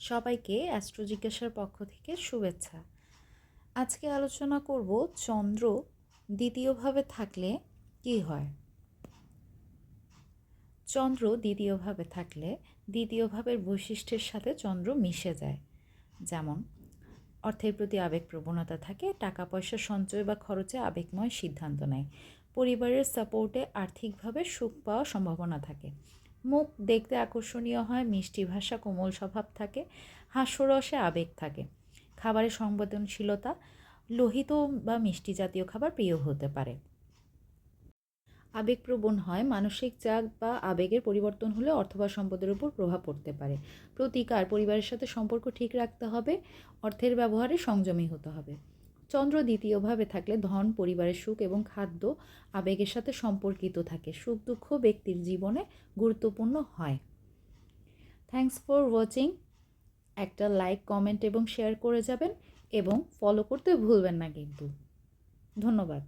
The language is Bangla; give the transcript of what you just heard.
সবাইকে অ্যাস্ট্রো জিজ্ঞাসার পক্ষ থেকে শুভেচ্ছা। আজকে আলোচনা করব চন্দ্র দ্বিতীয়ভাবে থাকলে কি হয়। চন্দ্র দ্বিতীয়ভাবে থাকলে দ্বিতীয় ভাবের বৈশিষ্ট্যের সাথে চন্দ্র মিশে যায়। যেমন অর্থের প্রতি আবেগ প্রবণতা থাকে, টাকা পয়সা সঞ্চয় বা খরচে আবেগময় সিদ্ধান্ত নেয়, পরিবারের সাপোর্টে আর্থিকভাবে সুখ পাওয়ার সম্ভাবনা থাকে, মুখ দেখতে আকর্ষণীয় হয়, মিষ্টি ভাষা, কোমল স্বভাব থাকে, হাস্যরসে আবেগ থাকে, খাবারের সংবেদনশীলতা, লোহিত বা মিষ্টি জাতীয় খাবার প্রিয় হতে পারে। আবেগপ্রবণ হয়, মানসিক চাপ বা আবেগের পরিবর্তন হলে অর্থ বা সম্পদের উপর প্রভাব পড়তে পারে। প্রতিকার: পরিবারের সাথে সম্পর্ক ঠিক রাখতে হবে, অর্থের ব্যবহারে সংযমী হতে হবে। চন্দ্র দ্বিতীয়ভাবে থাকলে ধন, পরিবারের সুখ এবং খাদ্য আবেগের সাথে সম্পর্কিত থাকে। সুখ দুঃখ ব্যক্তির জীবনে গুরুত্বপূর্ণ হয়। Thanks for watching. একটা লাইক, কমেন্ট এবং শেয়ার করে যাবেন এবং ফলো করতে ভুলবেন না কিন্তু। ধন্যবাদ।